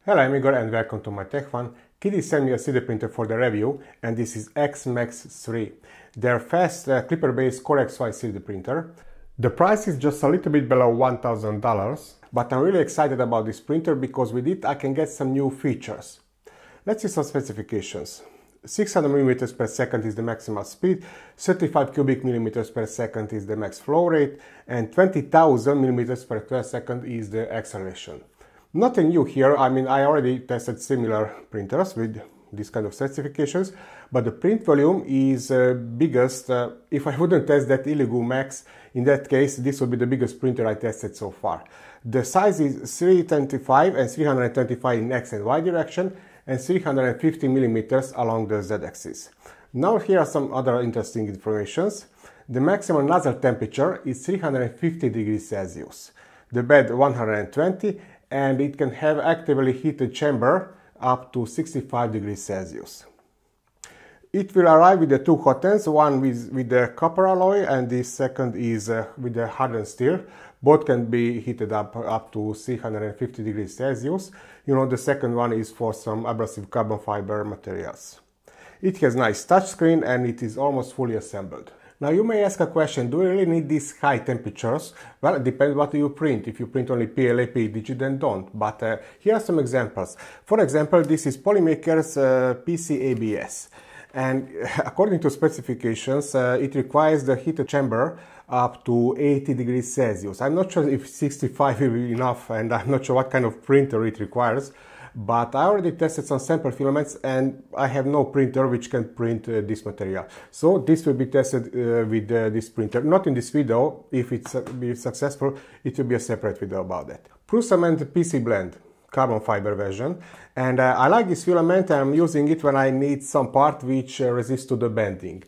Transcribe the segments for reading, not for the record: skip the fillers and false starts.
Hello, I'm Igor and welcome to my Tech One. Qidi sent me a 3D printer for the review, and this is X-Max 3. Their fast Klipper-based coreXY 3D printer. The price is just a little bit below $1,000, but I'm really excited about this printer because with it I can get some new features. Let's see some specifications. 600mm per second is the maximal speed, 35 cubic millimeters per second is the max flow rate, and 20,000 millimeters per second is the acceleration. Nothing new here. I mean, I already tested similar printers with this kind of specifications, but the print volume is biggest. If I wouldn't test that Qidi Max, in that case, this would be the biggest printer I tested so far. The size is 325 and 325 in X and Y direction, and 350 millimeters along the Z-axis. Now here are some other interesting informations. The maximum nozzle temperature is 350 degrees Celsius. The bed 120, and it can have actively heated chamber up to 65 degrees Celsius. It will arrive with the two hot ends, one with the copper alloy and the second is with the hardened steel. Both can be heated up to 350 degrees Celsius. You know, the second one is for some abrasive carbon fiber materials. It has nice touchscreen and it is almost fully assembled. Now you may ask a question, do you really need these high temperatures? Well, it depends what you print. If you print only PLA, PETG, then don't. But here are some examples. For example, this is Polymaker's PCBlend. And according to specifications, it requires the heated chamber up to 80 degrees Celsius. I'm not sure if 65 will be enough, and I'm not sure what kind of printer it requires. But I already tested some sample filaments and I have no printer which can print this material. So this will be tested with this printer. Not in this video. If it's be successful, it will be a separate video about that. Filament PCBlend carbon fiber version. And I like this filament. I'm using it when I need some part which resists to the bending.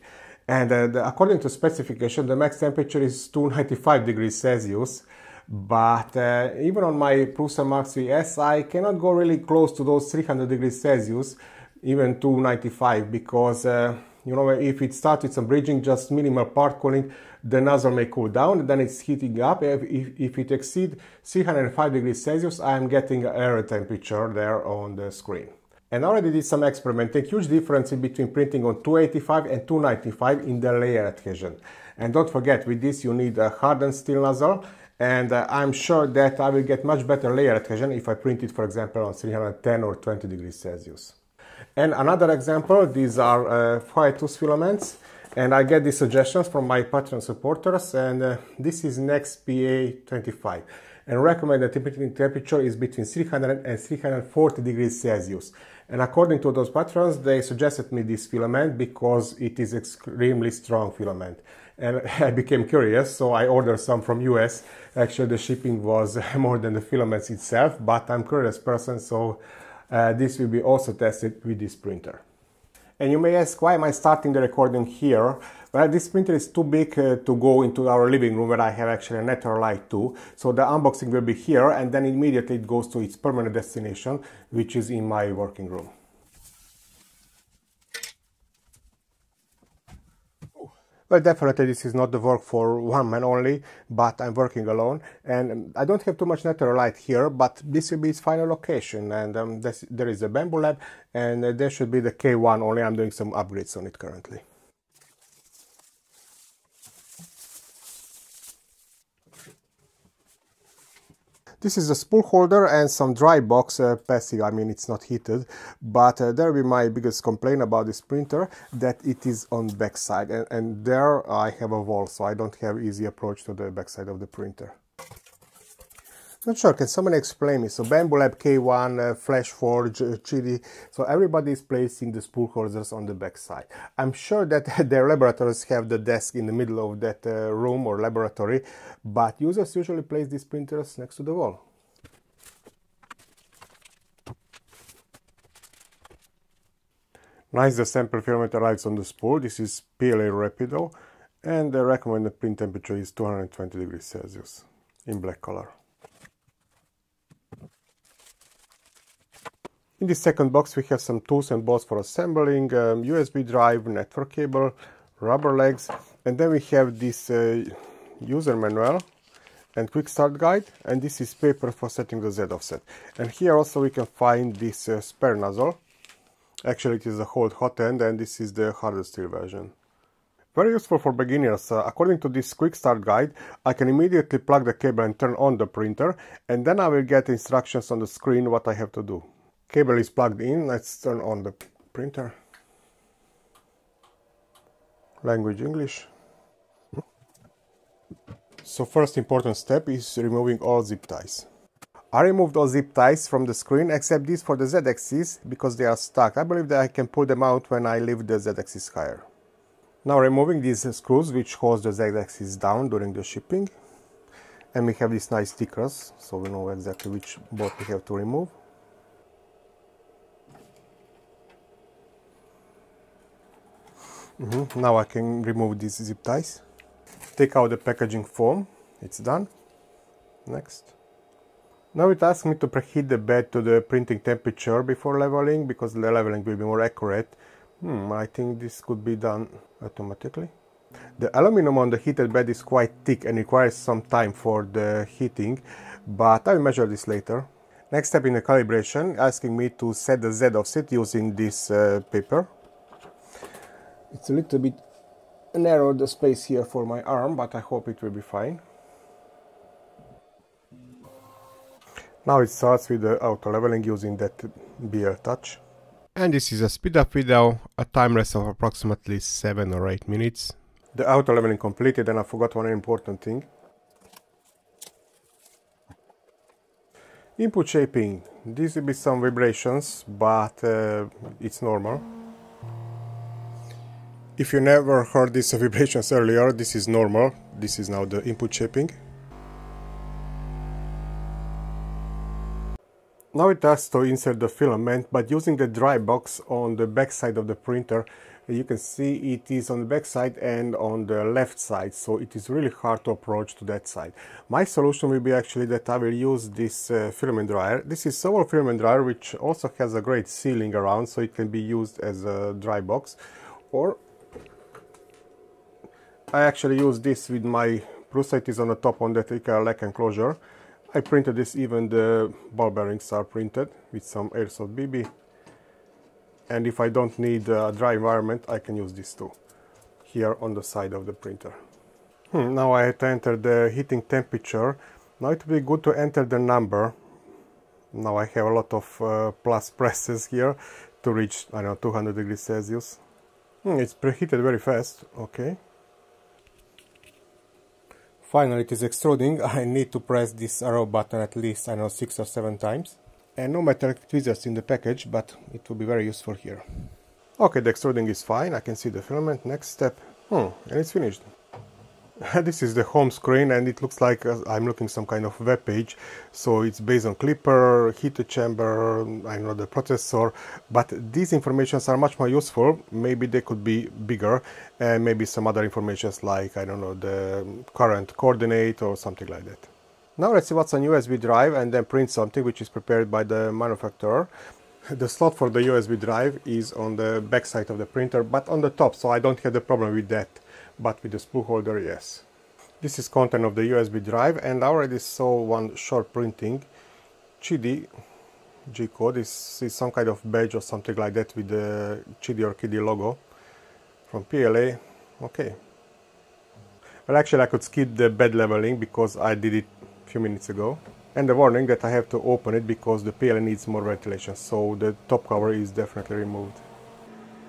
And according to specification, the max temperature is 295 degrees Celsius. But even on my Prusa Mark III S, I cannot go really close to those 300 degrees Celsius, even 295, because you know, if it starts with some bridging, just minimal part cooling, the nozzle may cool down, and then it's heating up. If it exceeds 305 degrees Celsius, I am getting air temperature there on the screen. And I already did some experimenting. Huge difference in between printing on 285 and 295 in the layer adhesion. And don't forget, with this you need a hardened steel nozzle. And I'm sure that I will get much better layer adhesion if I print it, for example, on 310 or 20 degrees Celsius. And another example, these are fire tooth filaments. And I get these suggestions from my Patreon supporters. And this is Next PA25. And recommended printing temperature is between 300 and 340 degrees Celsius. And according to those patrons, they suggested me this filament because it is extremely strong filament. And I became curious, so I ordered some from US. Actually, the shipping was more than the filaments itself, but I'm a curious person, so this will be also tested with this printer. And you may ask, why am I starting the recording here? Well, this printer is too big to go into our living room where I have actually a natural light too. So the unboxing will be here, and then immediately it goes to its permanent destination, which is in my working room. Well, definitely this is not the work for one man only, but I'm working alone. And I don't have too much natural light here, but this will be its final location. And there is a Bamboo Lab, and there should be the K1, only I'm doing some upgrades on it currently. This is a spool holder and some dry box passive. I mean, it's not heated, but there will be my biggest complaint about this printer, that it is on the back side, and there I have a wall, so I don't have easy approach to the back side of the printer. Not sure, can someone explain me? So Bamboo Lab, K1, Flash Forge, Qidi, so everybody is placing the spool holders on the back side. I'm sure that their laboratories have the desk in the middle of that room or laboratory, but users usually place these printers next to the wall. Nice, the sample filament arrives on the spool. This is PLA Rapido, and the recommended print temperature is 220 degrees Celsius in black color. In this second box we have some tools and bolts for assembling, USB drive, network cable, rubber legs, and then we have this user manual and quick start guide, and this is paper for setting the Z offset. And here also we can find this spare nozzle. Actually it is a hot end, and this is the hardened steel version. Very useful for beginners. According to this quick start guide, I can immediately plug the cable and turn on the printer, and then I will get instructions on the screen what I have to do. Cable is plugged in, let's turn on the printer. Language English. So first important step is removing all zip ties. I removed all zip ties from the screen except these for the Z-axis because they are stuck. I believe that I can pull them out when I lift the Z-axis higher. Now removing these screws which hold the Z-axis down during the shipping. And we have these nice stickers, so we know exactly which bolt we have to remove. Now I can remove these zip ties. Take out the packaging foam. It's done. Next. Now it asks me to preheat the bed to the printing temperature before leveling, because the leveling will be more accurate. I think this could be done automatically. The aluminum on the heated bed is quite thick and requires some time for the heating, but I will measure this later. Next step in the calibration, asking me to set the Z offset using this paper. It's a little bit narrow, the space here for my arm, but I hope it will be fine. Now it starts with the auto leveling using that BL touch. And this is a speed up video, a time lapse of approximately 7 or 8 minutes. The auto leveling completed, and I forgot one important thing. Input shaping. These will be some vibrations, but it's normal. If you never heard these vibrations earlier, this is normal. This is now the input shaping. Now it asks to insert the filament, but using the dry box on the back side of the printer, you can see it is on the back side and on the left side, so it is really hard to approach to that side. My solution will be actually that I will use this filament dryer. This is our filament dryer, which also has a great sealing around, so it can be used as a dry box. Or I actually use this with my Prusa. It is on the top on that IKEA lock enclosure. I printed this, even the ball bearings are printed with some airsoft BB. And if I don't need a dry environment, I can use this too, here on the side of the printer. Now I have to enter the heating temperature. Now it will be good to enter the number. Now I have a lot of plus presses here to reach, I don't know, 200 degrees Celsius. It's preheated very fast, okay. Finally it is extruding. I need to press this arrow button at least, I don't know, 6 or 7 times. And no metallic tweezers in the package, but it will be very useful here. Okay, the extruding is fine, I can see the filament. Next step, and it's finished. This is the home screen, and it looks like I'm looking some kind of web page. So it's based on Klipper, heated chamber, I know the processor, but these informations are much more useful. Maybe they could be bigger, and maybe some other informations like, I don't know, the current coordinate or something like that. Now let's see what's on USB drive and then print something which is prepared by the manufacturer. The slot for the USB drive is on the back side of the printer, but on the top, so I don't have the problem with that. But with the spool holder, yes. This is content of the USB drive, and I already saw one short printing. Qidi G-code is some kind of badge or something like that with the Qidi or Qidi logo from PLA. Okay. Well, actually I could skip the bed leveling because I did it a few minutes ago. And the warning that I have to open it because the PLA needs more ventilation, so the top cover is definitely removed.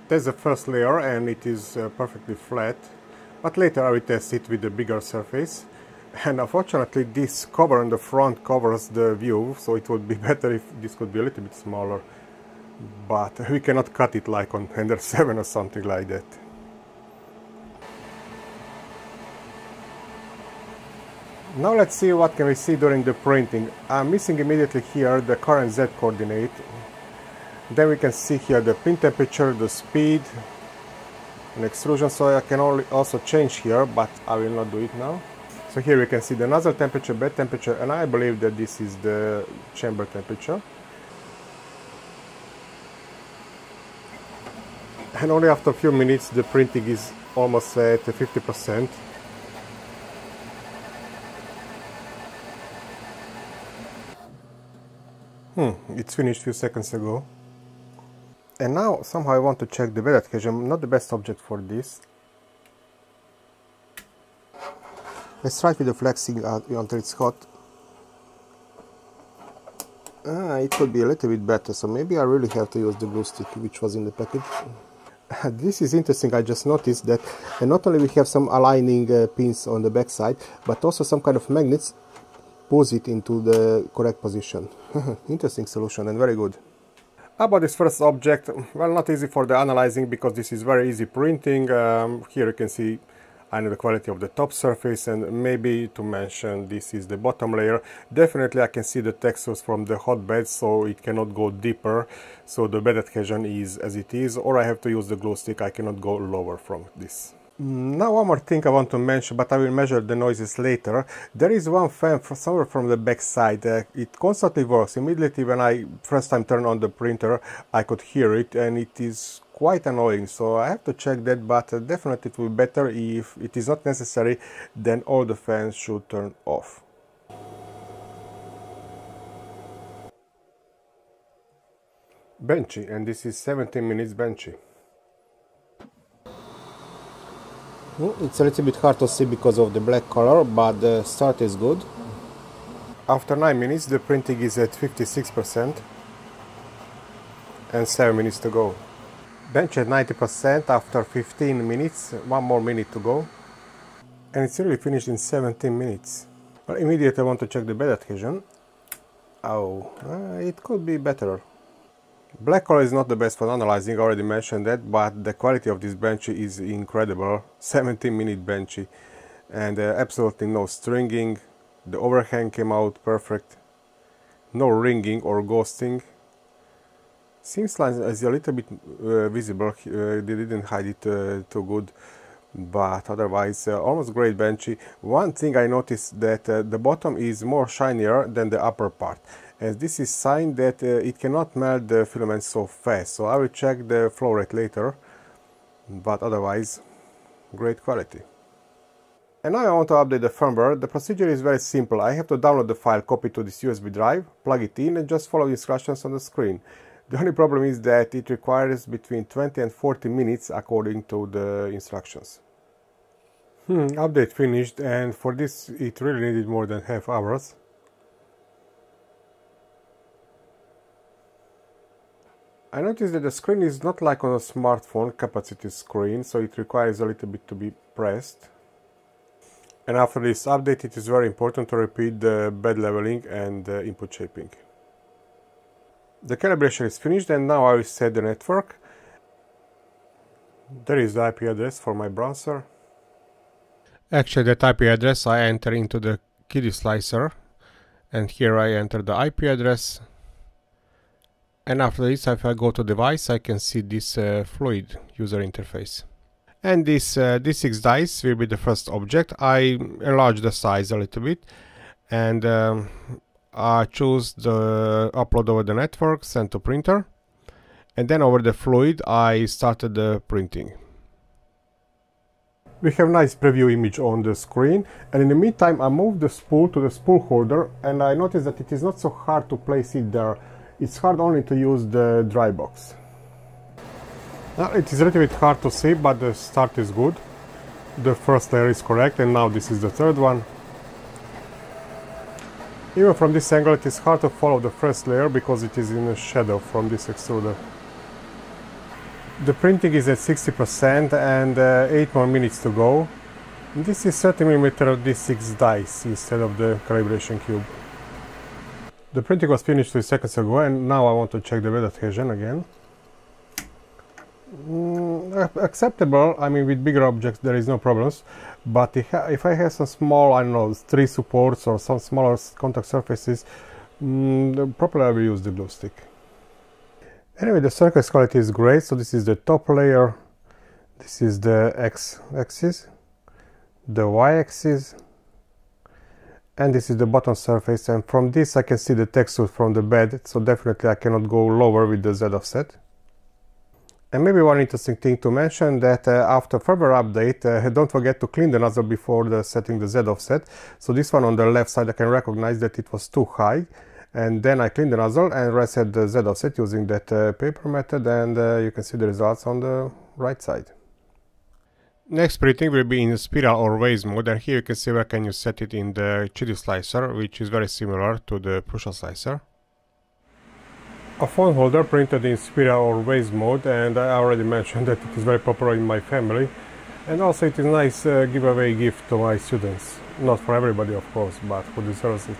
There's the first layer and it is perfectly flat. But later I will test it with a bigger surface, and unfortunately this cover on the front covers the view, so it would be better if this could be a little bit smaller, but we cannot cut it like on Ender 7 or something like that. Now let's see what can we see during the printing. I'm missing immediately here the current Z coordinate. Then we can see here the print temperature, the speed, and extrusion, so I can also change here, but I will not do it now. So here we can see the nozzle temperature, bed temperature, and I believe that this is the chamber temperature. And only after a few minutes the printing is almost at 50%. It's finished a few seconds ago. And now somehow I want to check the bed adhesion. Not the best object for this. Let's try with the flexing until it's hot. It could be a little bit better, so maybe I really have to use the glue stick which was in the package. This is interesting. I just noticed that not only we have some aligning pins on the back side, but also some kind of magnets pulls it into the correct position. Interesting solution and very good. About this first object, well, not easy for the analyzing because this is very easy printing. Here you can see the quality of the top surface, and maybe to mention this is the bottom layer. Definitely I can see the textures from the hot bed, so it cannot go deeper, so the bed adhesion is as it is, or I have to use the glue stick. I cannot go lower from this. Now one more thing I want to mention, but I will measure the noises later. There is one fan somewhere from the back side. It constantly works. Immediately when I first time turn on the printer, I could hear it, and it is quite annoying, so I have to check that, but definitely it will be better. If it is not necessary, then all the fans should turn off. Benchy, and this is 17 minutes Benchy. It's a little bit hard to see because of the black color, but the start is good. After 9 minutes the printing is at 56% and 7 minutes to go. Bench at 90% after 15 minutes, 1 more minute to go, and it's really finished in 17 minutes. Well, immediately I want to check the bed adhesion. It could be better. Black color is not the best for analyzing, I already mentioned that, but the quality of this Benchy is incredible. 17-minute Benchy, and absolutely no stringing. The overhang came out perfect. No ringing or ghosting. Seems like it's a little bit visible. They didn't hide it too good, but otherwise almost great Benchy. One thing I noticed that the bottom is more shinier than the upper part, and this is sign that it cannot melt the filament so fast. So I will check the flow rate later, but otherwise great quality. And now I want to update the firmware. The procedure is very simple. I have to download the file, copy to this USB drive, plug it in, and just follow the instructions on the screen. The only problem is that it requires between 20 and 40 minutes according to the instructions. Update finished, and for this it really needed more than half hours. I noticed that the screen is not like on a smartphone capacity screen, so it requires a little bit to be pressed. And after this update it is very important to repeat the bed leveling and input shaping. The calibration is finished, and now I will set the network. There is the IP address for my browser. Actually, that IP address I enter into the QIDISlicer, and here I enter the IP address. And after this, if I go to device, I can see this fluid user interface. And this D6 dice will be the first object. I enlarge the size a little bit, and I choose the upload over the network, send to printer, and then over the fluid I started the printing. We have nice preview image on the screen, and in the meantime I moved the spool to the spool holder, and I noticed that it is not so hard to place it there. It's hard only to use the dry box. Now it is a little bit hard to see, but the start is good. The first layer is correct, and now this is the third one. Even from this angle it is hard to follow the first layer because it is in a shadow from this extruder. The printing is at 60% and 8 more minutes to go. This is 30mm D6 dice instead of the calibration cube. The printing was finished 2 seconds ago, and now I want to check the bed adhesion again. Acceptable. I mean, with bigger objects there is no problems, but if I have some small, I don't know, tree supports or some smaller contact surfaces, probably I will use the glue stick. Anyway, the surface quality is great. So this is the top layer, this is the x-axis, the y-axis, and this is the bottom surface, and from this I can see the texture from the bed, so definitely I cannot go lower with the Z offset. And maybe one interesting thing to mention, that after firmware update, don't forget to clean the nozzle before setting the Z offset. So this one on the left side, I can recognize that it was too high, And then I clean the nozzle and reset the Z offset using that paper method, and you can see the results on the right side. Next printing will be in spiral or vase mode, and here you can see where can you set it in the QIDISlicer, which is very similar to the Prusa slicer. A phone holder printed in spiral or vase mode, and I already mentioned that it is very popular in my family, and also it is a nice giveaway gift to my students. Not for everybody, of course, but who deserves it.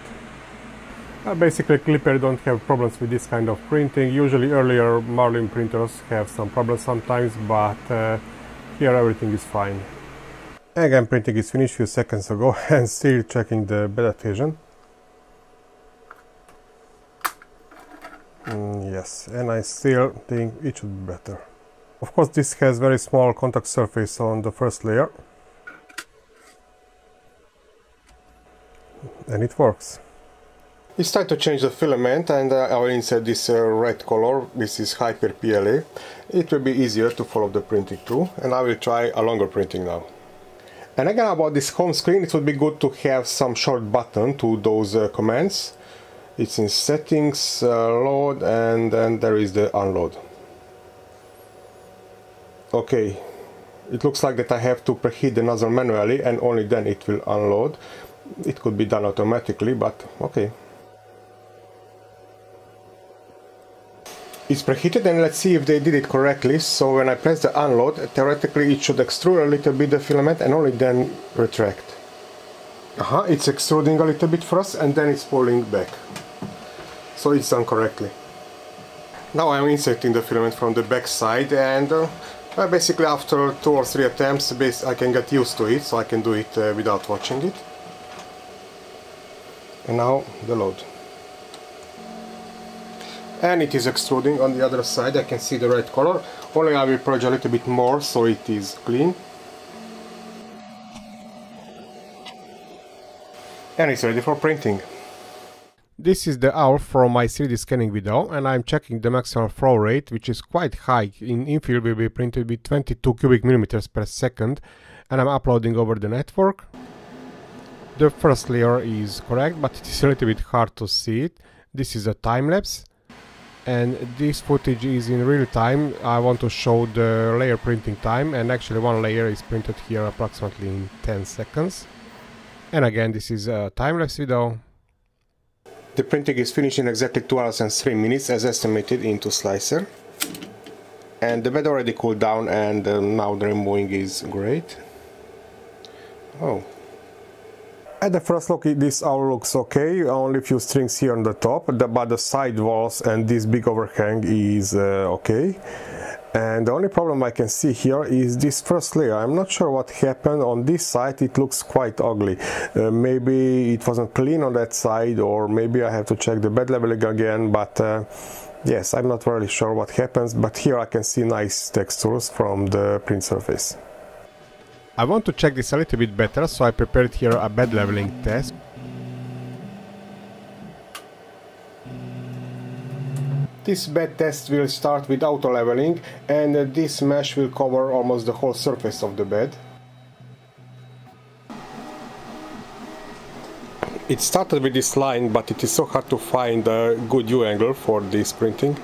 Basically, Klipper don't have problems with this kind of printing. Usually earlier Marlin printers have some problems sometimes, but here everything is fine. Again, printing is finished a few seconds ago and still checking the bed adhesion. Yes, and I still think it should be better. Of course, this has very small contact surface on the first layer. And it works. It's time to change the filament, and I will insert this red color. This is Hyper PLA. It will be easier to follow the printing through, and I will try a longer printing now. And again, about this home screen, it would be good to have some short button to those commands. It's in settings, load, and then there is the unload. Okay, it looks like that I have to preheat the nozzle manually, and only then it will unload. It could be done automatically, but okay. It's preheated, and let's see if they did it correctly. So when I press the unload, theoretically it should extrude a little bit the filament and only then retract. It's extruding a little bit first and then it's pulling back. So it's done correctly. Now I'm inserting the filament from the back side, and basically after 2 or 3 attempts I can get used to it, so I can do it without watching it. And now the load. And it is extruding on the other side. I can see the red color, only I will purge a little bit more so it is clean. And it's ready for printing. This is the hour from my 3D scanning video, and I'm checking the maximum flow rate, which is quite high. In infill will be printed with 22 cubic millimeters per second, and I'm uploading over the network. The first layer is correct, but it is a little bit hard to see it. This is a time lapse. And this footage is in real time. I want to show the layer printing time, and actually one layer is printed here approximately in 10 seconds. And again, this is a time-lapse video. The printing is finished in exactly 2 hours and 3 minutes as estimated into Slicer. And the bed already cooled down, and now the removing is great. Oh. At the first look, this owl looks okay, only a few strings here on the top, but the side walls and this big overhang is okay. And the only problem I can see here is this first layer. I'm not sure what happened on this side. It looks quite ugly. Maybe it wasn't clean on that side, or maybe I have to check the bed leveling again, but yes, I'm not really sure what happens, but here I can see nice textures from the print surface. I want to check this a little bit better, so I prepared here a bed leveling test. This bed test will start with auto leveling, and this mesh will cover almost the whole surface of the bed. It started with this line, but it is so hard to find a good U angle for this printing.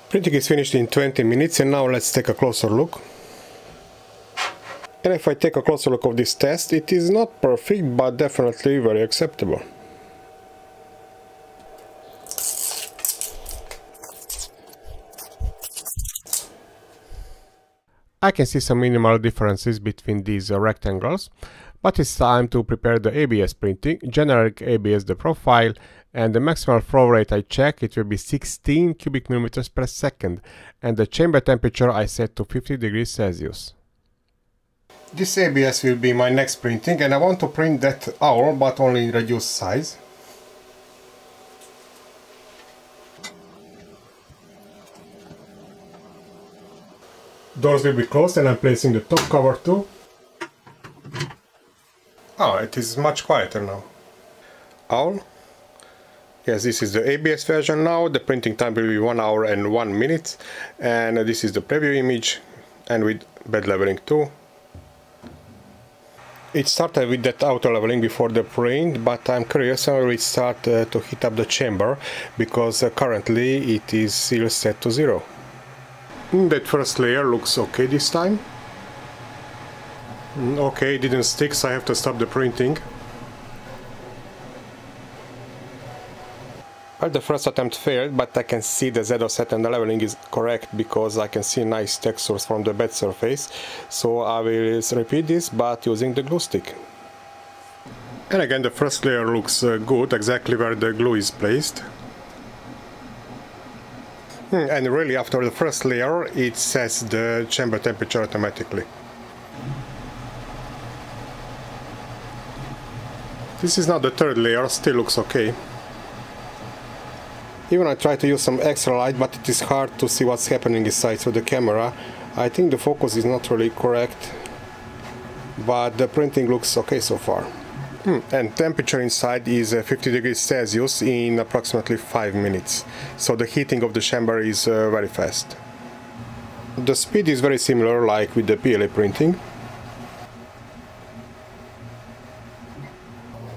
Printing is finished in 20 minutes, and now let's take a closer look. And if I take a closer look of this test, it is not perfect, but definitely very acceptable. I can see some minimal differences between these rectangles, but it's time to prepare the ABS printing. Generic ABS the profile, and the maximal flow rate I check, it will be 16 cubic millimeters per second, and the chamber temperature I set to 50 degrees Celsius. This ABS will be my next printing, and I want to print that owl, but only in reduced size. Doors will be closed, and I'm placing the top cover too. Oh, it is much quieter now. Owl. Yes, this is the ABS version now. The printing time will be 1 hour and 1 minute, and this is the preview image, and with bed leveling too. It started with that auto leveling before the print, but I'm curious how it start to heat up the chamber, because currently it is still set to 0. That first layer looks okay this time. Okay, it didn't stick, so I have to stop the printing. Well, the first attempt failed, but I can see the Z offset and the leveling is correct because I can see nice textures from the bed surface. So I will repeat this, but using the glue stick. And again, the first layer looks good, exactly where the glue is placed. And really, after the first layer, it sets the chamber temperature automatically. This is now the third layer, still looks okay. Even I try to use some extra light, but it is hard to see what's happening inside through the camera. I think the focus is not really correct, but the printing looks okay so far. And temperature inside is 50 degrees Celsius in approximately 5 minutes. So the heating of the chamber is very fast. The speed is very similar like with the PLA printing.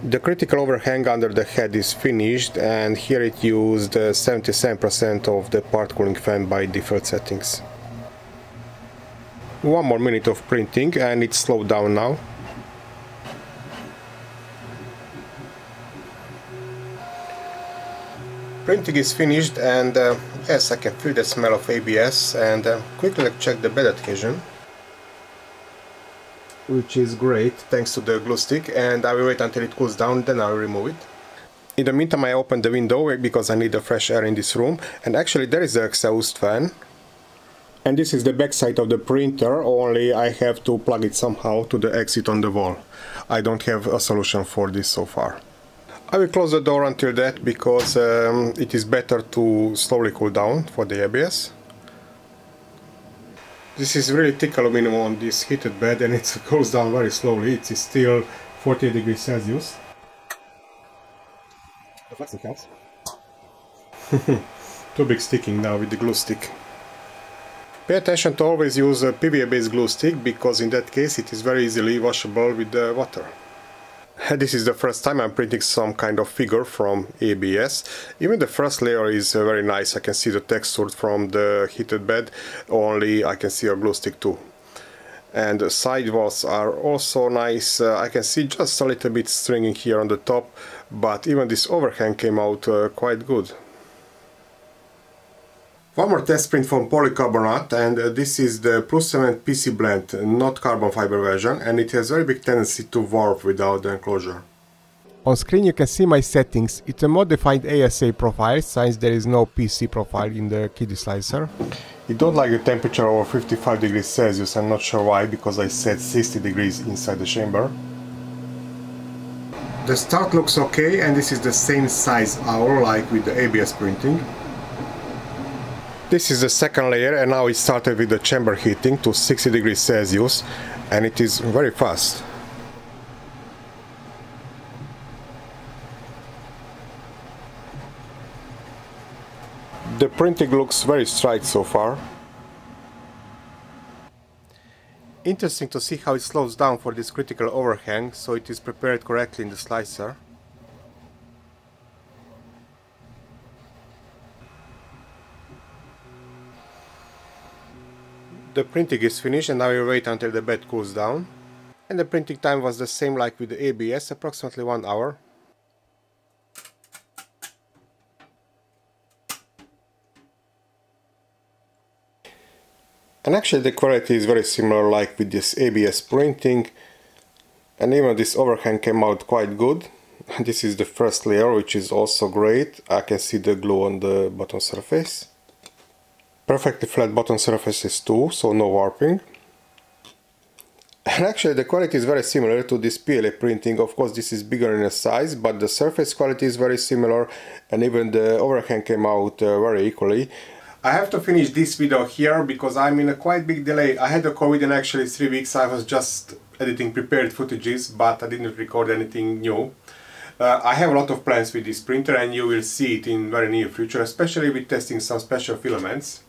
The critical overhang under the head is finished, and here it used 77% of the part cooling fan by default settings. One more minute of printing and it's slowed down now. Printing is finished, and yes, I can feel the smell of ABS, and quickly check the bed adhesion, which is great thanks to the glue stick, and I will wait until it cools down, then I will remove it. In the meantime, I opened the window because I need the fresh air in this room, and actually there is the exhaust fan. And this is the back side of the printer, only I have to plug it somehow to the exit on the wall. I don't have a solution for this so far. I will close the door until that, because it is better to slowly cool down for the ABS. This is really thick aluminum on this heated bed, and it cools down very slowly. It is still 40 degrees Celsius. The flexing helps. Too big sticking now with the glue stick. Pay attention to always use a PVA based glue stick, because in that case it is very easily washable with the water. This is the first time I'm printing some kind of figure from ABS. Even the first layer is very nice. I can see the texture from the heated bed, only I can see a glue stick too. And the side walls are also nice. I can see just a little bit stringing here on the top, but even this overhang came out quite good. One more test print from PolyCarbonate, and this is the +7 PCBlend, not carbon fiber version, and it has very big tendency to warp without the enclosure. On screen you can see my settings. It's a modified ASA profile, since there is no PC profile in the QIDISlicer. It don't like the temperature over 55 degrees Celsius, I'm not sure why, because I set 60 degrees inside the chamber. The start looks okay, and this is the same size hour like with the ABS printing. This is the second layer, and now it started with the chamber heating to 60 degrees Celsius, and it is very fast. The printing looks very straight so far. Interesting to see how it slows down for this critical overhang, so it is prepared correctly in the slicer. The printing is finished, and I will wait until the bed cools down. And the printing time was the same like with the ABS, approximately 1 hour. And actually the quality is very similar like with this ABS printing, and even this overhang came out quite good. This is the first layer, which is also great. I can see the glue on the bottom surface. Perfectly flat bottom surfaces too, so no warping. And actually the quality is very similar to this PLA printing. Of course this is bigger in size, but the surface quality is very similar, and even the overhang came out very equally. I have to finish this video here because I'm in a quite big delay. I had a COVID, and actually 3 weeks I was just editing prepared footages, but I didn't record anything new. I have a lot of plans with this printer, and you will see it in very near future, especially with testing some special filaments.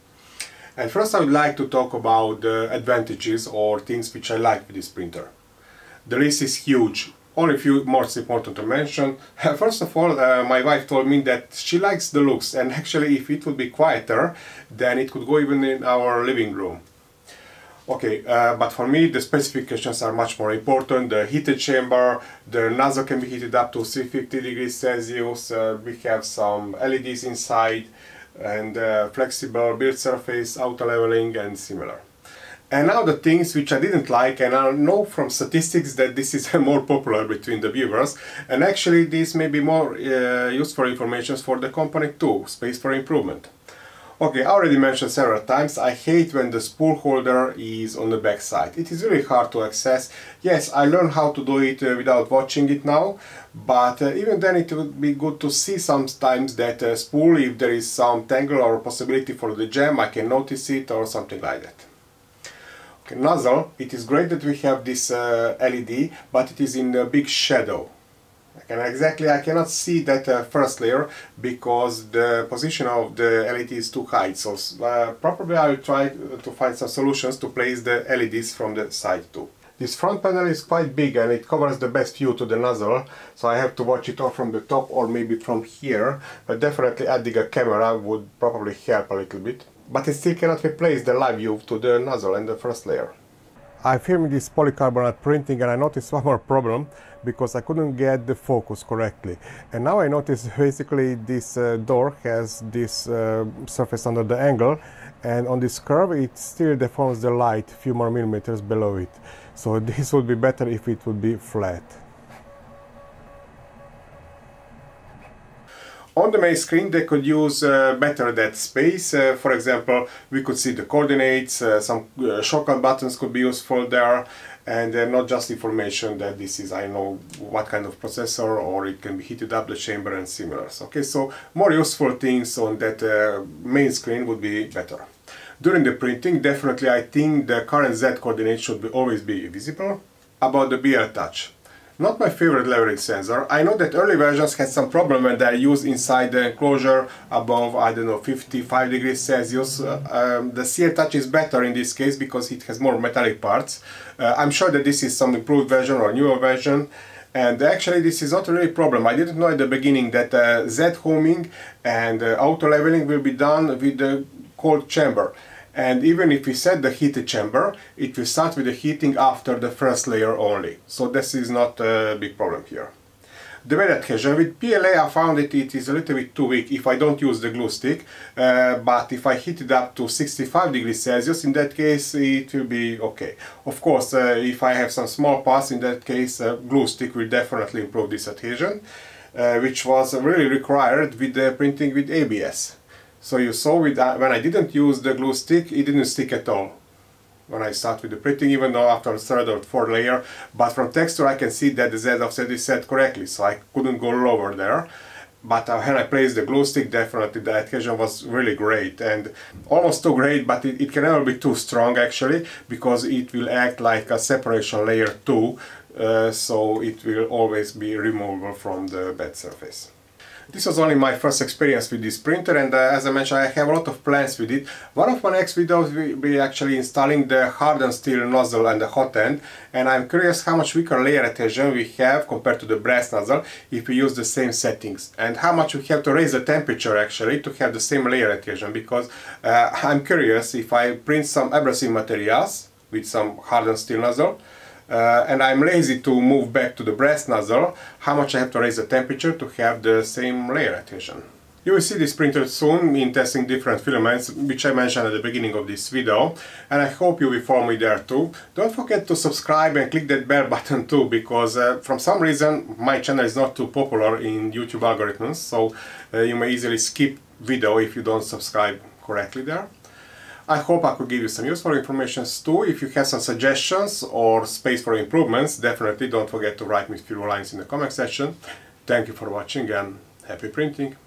And first I would like to talk about the advantages or things which I like with this printer. The list is huge. Only a few most important to mention. First of all, my wife told me that she likes the looks, and actually if it would be quieter, then it could go even in our living room. Okay, but for me the specifications are much more important. The heated chamber, the nozzle can be heated up to 350 degrees Celsius, we have some LEDs inside, and flexible build surface, auto leveling and similar. And now the things which I didn't like, and I know from statistics that this is more popular between the viewers, and actually this may be more useful information for the company too, space for improvement. Okay, I already mentioned several times, I hate when the spool holder is on the back side. It is really hard to access. Yes, I learned how to do it without watching it now, but even then it would be good to see sometimes that spool, if there is some tangle or possibility for the jam, I can notice it or something like that. Okay, nozzle, it is great that we have this LED, but it is in a big shadow. I cannot see that first layer because the position of the LED is too high, so probably I will try to find some solutions to place the LEDs from the side too. This front panel is quite big and it covers the best view to the nozzle, so I have to watch it all from the top or maybe from here, but definitely adding a camera would probably help a little bit. But it still cannot replace the live view to the nozzle and the first layer. I filmed this polycarbonate printing and I noticed one more problem because I couldn't get the focus correctly. And now I notice basically this door has this surface under the angle, and on this curve it still deforms the light a few more millimeters below it. So this would be better if it would be flat. On the main screen they could use better that space. For example, we could see the coordinates, some shortcut buttons could be useful there, and not just information that this is, I know what kind of processor, or it can be heated up the chamber and similars. Okay, so more useful things on that main screen would be better. During the printing, definitely I think the current Z coordinate should always be visible. About the BL touch. Not my favorite leveling sensor. I know that early versions had some problem when they are used inside the enclosure above, I don't know, 55 degrees Celsius. The CL touch is better in this case because it has more metallic parts. I'm sure that this is some improved version or newer version. And actually this is not really a problem. I didn't know at the beginning that Z homing and auto leveling will be done with the cold chamber. And even if we set the heated chamber, it will start with the heating after the first layer only. So this is not a big problem here. The wet adhesion with PLA, I found that it is a little bit too weak if I don't use the glue stick, but if I heat it up to 65 degrees Celsius, in that case it will be okay. Of course, if I have some small parts, in that case glue stick will definitely improve this adhesion, which was really required with the printing with ABS. So you saw with that, when I didn't use the glue stick, it didn't stick at all when I start with the printing, even though after the third or fourth layer. But from texture I can see that the Z offset is set correctly, so I couldn't go lower there. But when I placed the glue stick, definitely the adhesion was really great, and almost too great, but it can never be too strong actually, because it will act like a separation layer too, so it will always be removable from the bed surface. This was only my first experience with this printer, and as I mentioned, I have a lot of plans with it. One of my next videos will be actually installing the hardened steel nozzle and the hot end, and I'm curious how much weaker layer adhesion we have compared to the brass nozzle if we use the same settings, and how much we have to raise the temperature actually to have the same layer adhesion, because I'm curious if I print some abrasive materials with some hardened steel nozzle, and I'm lazy to move back to the brass nozzle, how much I have to raise the temperature to have the same layer adhesion. You will see this printer soon in testing different filaments, which I mentioned at the beginning of this video, and I hope you will follow me there too. Don't forget to subscribe and click that bell button too, because from some reason my channel is not too popular in YouTube algorithms, so you may easily skip video if you don't subscribe correctly there. I hope I could give you some useful information too. If you have some suggestions or space for improvements, definitely don't forget to write me a few lines in the comment section. Thank you for watching and happy printing!